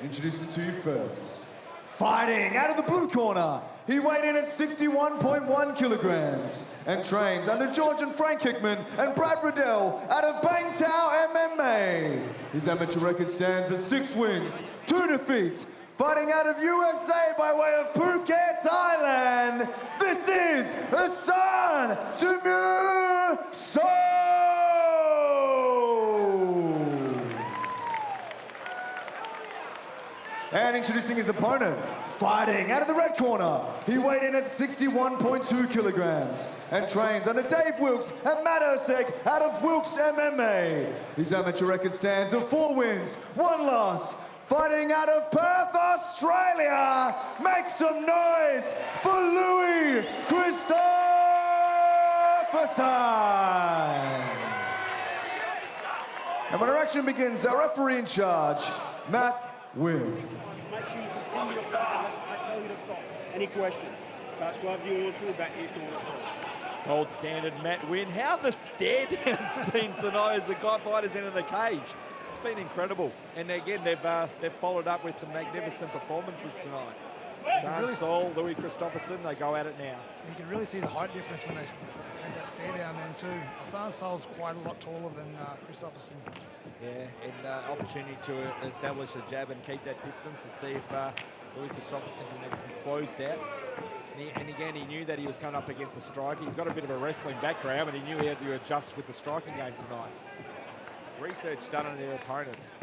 Introducing to you first, fighting out of the blue corner. He weighed in at 61.1 kilograms and trains under George and Frank Hickman and Brad Riddell out of Bangtao MMA. His amateur record stands at 6 wins, 2 defeats. Fighting out of USA by way of Phuket, Thailand, this is Assane Sall. And introducing his opponent, fighting out of the red corner. He weighed in at 61.2 kilograms and trains under Dave Wilkes and Matt Erceg out of Wilkes MMA. His amateur record stands at 4 wins, 1 loss. Fighting out of Perth, Australia, make some noise for Louis Christophersen. And when our action begins, our referee in charge, Matt Wynn. Make sure you continue to fight unless I tell you to stop. Any questions? Touch gloves you want to, back your corner. Gold standard Matt Wynn. How the stand has been tonight as the guy fighters enter the cage. It's been incredible. And again, they've followed up with some magnificent performances tonight. Assane Sall, Louis Christophersen, they go at it now. You can really see the height difference when they take that stare down then too. Assane Sall's quite a lot taller than Christophersen. Yeah, and opportunity to establish a jab and keep that distance to see if Louis Christophersen can close that. And again, he knew that he was coming up against a striker. He's got a bit of a wrestling background, but he knew he had to adjust with the striking game tonight. Research done on their opponents.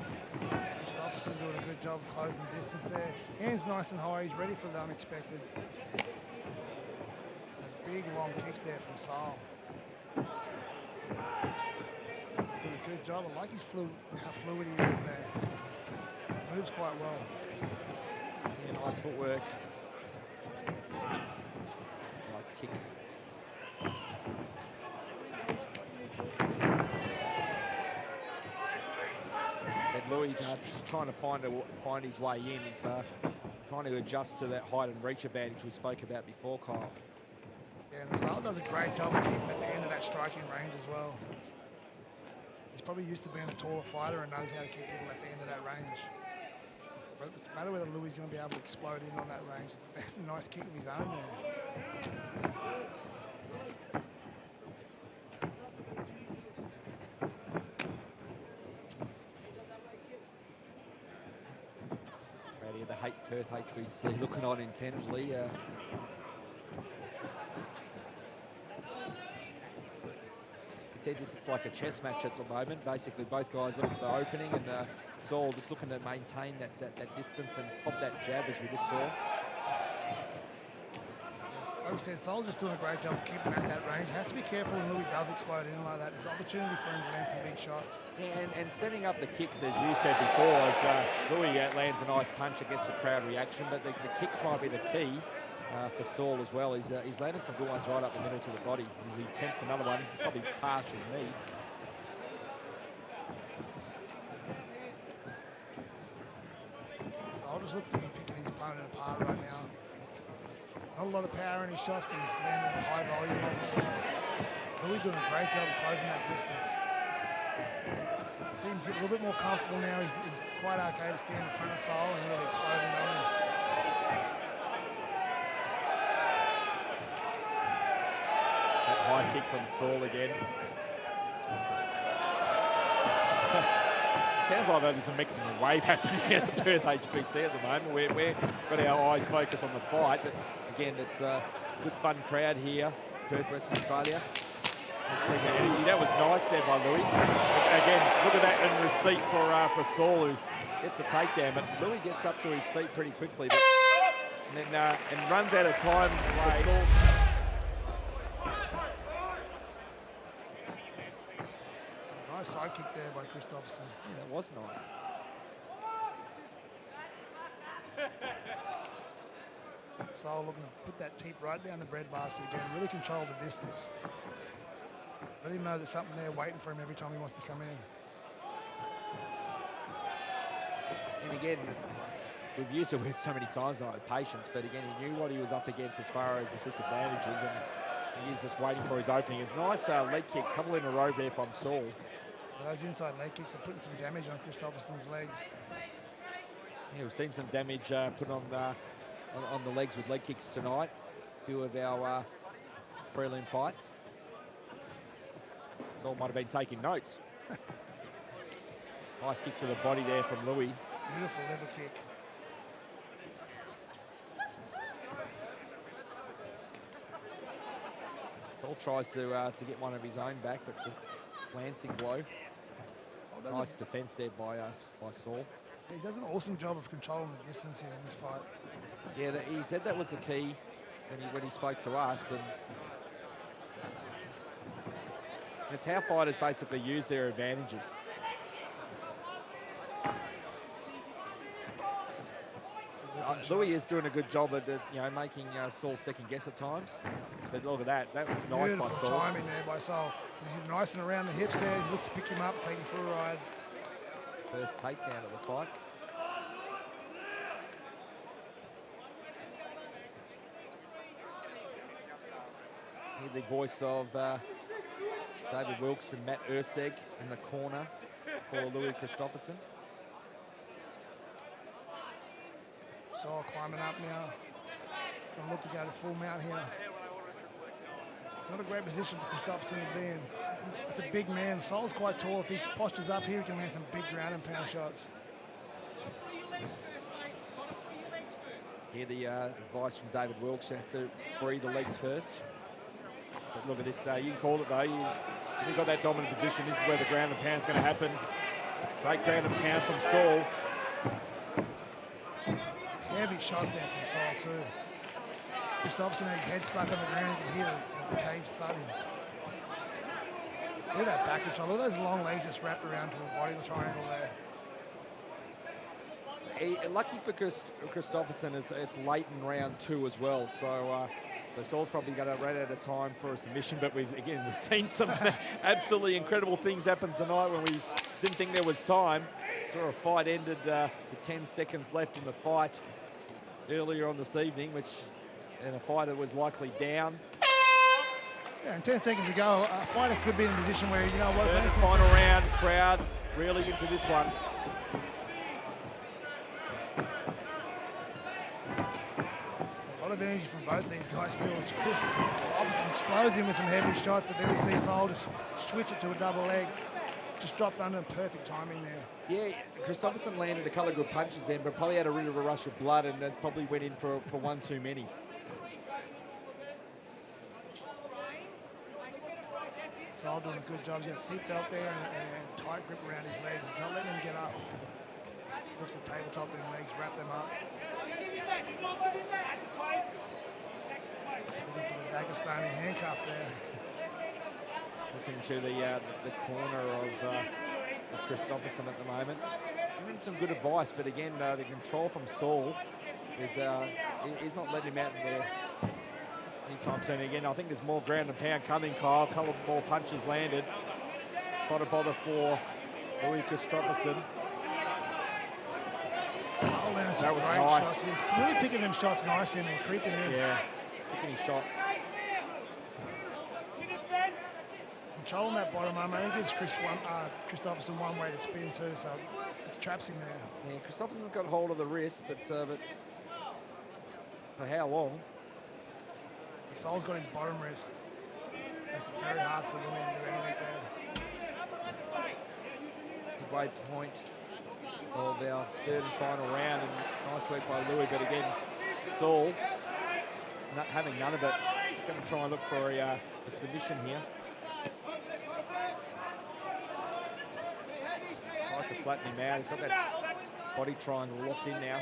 Christophersen doing a good job of closing the distance there. Hands nice and high, he's ready for the unexpected. There's big long kicks there from Sall. Doing a good job. I like his how fluid he is in there. Moves quite well. Yeah, nice footwork. Nice kick. And Louis just trying to find his way in. He's trying to adjust to that height and reach advantage we spoke about before, Kyle. Yeah, and Sall does a great job of keeping at the end of that striking range as well. He's probably used to being a taller fighter and knows how to keep people at the end of that range. But it's a matter whether Louis is going to be able to explode in on that range. That's a nice kick of his own there. Brady, the Perth HBC looking on intently. This is like a chess match at the moment. Basically, both guys looking for the opening, and Sall just looking to maintain that distance and pop that jab as we just saw. Yes, like we said, Sall just doing a great job of keeping at that range. Has to be careful when Louis does explode in like that. There's an opportunity for him to land some big shots. Yeah, and setting up the kicks, as you said before, as Louis lands a nice punch against the crowd reaction, but the kicks might be the key. For Sall as well. He's landed some good ones right up the middle to the body. As he attempts another one, probably partial knee. Sall just looks to be picking his opponent apart right now. Not a lot of power in his shots, but he's landing a high volume of them. Louis doing a great job of closing that distance. He seems a little bit more comfortable now. He's quite okay to stand in front of Sall and really exploding on him. High kick from Sall again. Sounds like there's a Mexican wave happening at the Perth HBC at the moment. We've got our eyes focused on the fight, but again, it's a good fun crowd here, Perth, Western Australia. Energy. That was nice there by Louis. Again, look at that in receipt for Sall, who gets a takedown, but Louis gets up to his feet pretty quickly, and runs out of time for Sall. Nice side kick there by Christophersen. Yeah, that was nice. Sall looking to put that teep right down the breadbasket again, really control the distance. Let him know there's something there waiting for him every time he wants to come in. And again, we've used the word so many times tonight, patience, but again, he knew what he was up against as far as the disadvantages, and he's just waiting for his opening. It's nice leg kicks, couple in a row there from Sall. Those inside leg kicks are putting some damage on Christophersen's legs. Yeah, we've seen some damage put on the legs with leg kicks tonight. A few of our prelim fights. Sall might have been taking notes. Nice kick to the body there from Louis. Beautiful level kick. Sall tries to get one of his own back, but just lancing blow. Nice defence there by Sall. He does an awesome job of controlling the distance here in this fight. Yeah, he said that was the key when he spoke to us, and it's how fighters basically use their advantages. Louis is doing a good job at making Sall second guess at times. But look at that. That was nice by Sall. Timing there by Sall. He's nice and around the hips there. He looks to pick him up, take him for a ride. First takedown of the fight. Hear the voice of David Wilkes and Matt Urseg in the corner for Louis Christophersen. Sall climbing up now. Gonna look to go to full mount here. Not a great position for Christophersen to be in. That's a big man. Sall's quite tall. If he postures up here, he can land some big ground and pound shots. Hear the advice from David Wilkes, you have to breathe the legs first. But look at this, you can call it though. You've got that dominant position. This is where the ground and pound's going to happen. Great ground and pound from Sall. Heavy shots there from Sall too. Christophersen had his head stuck on the ground. You can hear the cage thudding. Look at that back control. Look at those long legs just wrapped around to a body triangle there. Lucky for Christophersen, it's late in round 2 as well. So Sall's probably got to run out of time for a submission. But we've seen some absolutely incredible things happen tonight when we didn't think there was time. Saw a fight ended with 10 seconds left in the fight earlier on this evening, and a fighter was likely down. Yeah, and 10 seconds ago, a fighter could be in a position where, you know what, third and final round, crowd really into this one. A lot of energy from both these guys still. It's Chris obviously explodes him with some heavy shots, but then we see Sall just switch it to a double leg. Just dropped under, perfect timing there. Yeah, Christophersen landed a couple of good punches then, but probably had a bit of a rush of blood and then probably went in for one too many. Sall doing a good job. He's got a seatbelt there and tight grip around his legs. He's not letting him get up. Looks at tabletop and legs, wrap them up. Looking for the Dagestani handcuff there. Listening to the corner of Christophersen at the moment. Giving some good advice, but again, the control from Sall is not letting him out in there anytime soon. Again, I think there's more ground and pound coming, Kyle. A couple more punches landed. Spot a bother for Louis Christophersen. That was nice. Shots. He's really picking them shots nice in and creeping in. Yeah, picking his shots. Controlling that bottom arm, I think gives Christophersen one way to spin too, so it traps him there. Yeah, Christophersen's got hold of the wrist, but for how long? Sall's got his bottom wrist. That's very hard for Louis to do anything there. Midway point of our third and final round, and nice work by Louis, but again, Sall not having none of it. He's going to try and look for a submission here. Nice to flatten him out. He's got that body triangle locked in now.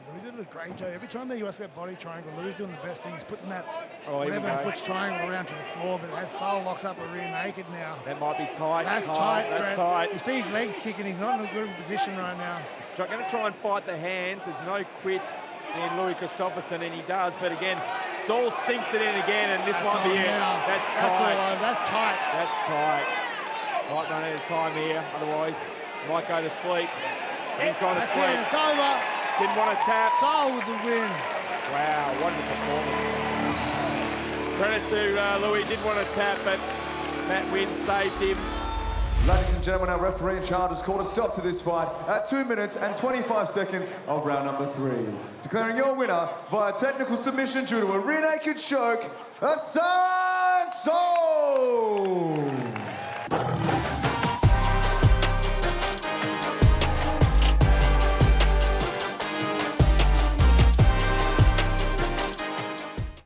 Louis did a great job. Every time they use that body triangle, Louis doing the best thing. He's putting that whatever foot's triangle around to the floor, but as Sall locks up a rear naked now. That might be tight. That's tight. That's tight. You see his legs kicking. He's not in a good position right now. He's going to try and fight the hands. There's no quit in Louis Christophersen, and he does. But again, Sall sinks it in again, and this might be it. That's tight. That's tight. That's tight. Might run out of time here. Otherwise, he might go to sleep. He's gone to sleep. It's over. Didn't want to tap. Sall with the win. Wow, what a performance. Credit to Louis, didn't want to tap, but that win saved him. Ladies and gentlemen, our referee in charge has called a stop to this fight at 2 minutes and 25 seconds of round number 3. Declaring your winner via technical submission due to a rear naked choke, Assane Sall!